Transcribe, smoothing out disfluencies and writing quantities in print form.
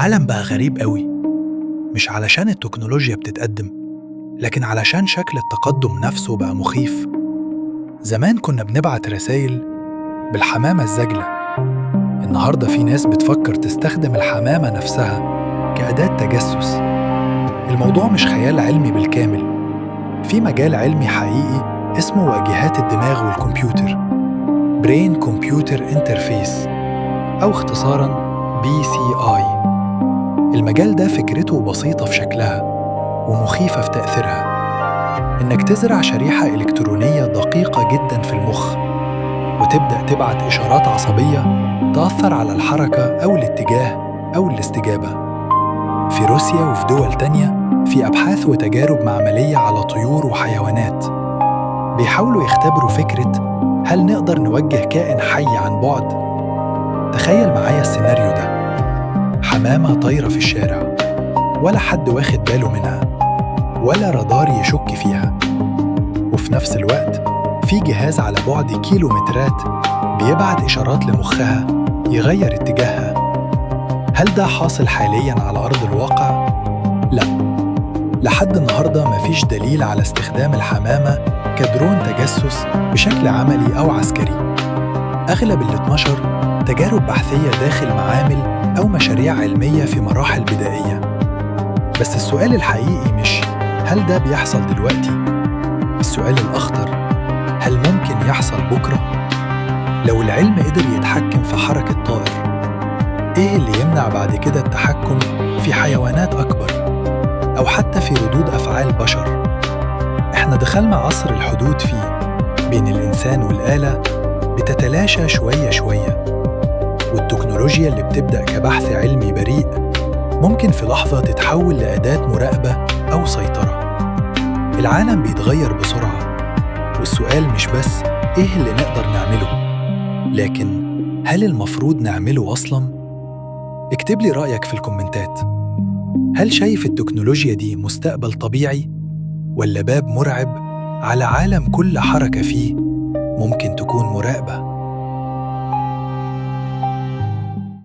العالم بقى غريب قوي، مش علشان التكنولوجيا بتتقدم، لكن علشان شكل التقدم نفسه بقى مخيف. زمان كنا بنبعت رسائل بالحمامة الزاجلة، النهاردة في ناس بتفكر تستخدم الحمامة نفسها كأداة تجسس. الموضوع مش خيال علمي بالكامل، في مجال علمي حقيقي اسمه واجهات الدماغ والكمبيوتر، Brain Computer Interface، أو اختصاراً BCI. المجال ده فكرته بسيطة في شكلها ومخيفة في تأثيرها، إنك تزرع شريحة إلكترونية دقيقة جداً في المخ وتبدأ تبعت إشارات عصبية تأثر على الحركة أو الاتجاه أو الاستجابة. في روسيا وفي دول تانية في أبحاث وتجارب معملية على طيور وحيوانات بيحاولوا يختبروا فكرة هل نقدر نوجه كائن حي عن بعد؟ تخيل معايا السيناريو ده، حمامة طايرة في الشارع ولا حد واخد باله منها ولا رادار يشك فيها، وفي نفس الوقت في جهاز على بعد كيلومترات بيبعت إشارات لمخها يغير اتجاهها. هل ده حاصل حالياً على أرض الواقع؟ لا، لحد النهاردة مفيش دليل على استخدام الحمامة كدرون تجسس بشكل عملي أو عسكري. أغلب اللي اتنشر تجارب بحثية داخل معامل أو مشاريع علمية في مراحل بدائية. بس السؤال الحقيقي مش هل ده بيحصل دلوقتي؟ السؤال الأخطر، هل ممكن يحصل بكرة؟ لو العلم قدر يتحكم في حركة طائر، إيه اللي يمنع بعد كده التحكم في حيوانات أكبر أو حتى في ردود أفعال بشر؟ إحنا دخلنا عصر الحدود فيه بين الإنسان والآلة بتتلاشى شوية شوية، والتكنولوجيا اللي بتبدأ كبحث علمي بريء ممكن في لحظة تتحول لأداة مراقبة أو سيطرة. العالم بيتغير بسرعة، والسؤال مش بس إيه اللي نقدر نعمله، لكن هل المفروض نعمله أصلاً؟ اكتب لي رأيك في الكومنتات. هل شايف التكنولوجيا دي مستقبل طبيعي ولا باب مرعب على عالم كل حركة فيه ممكن تكون مراقبة؟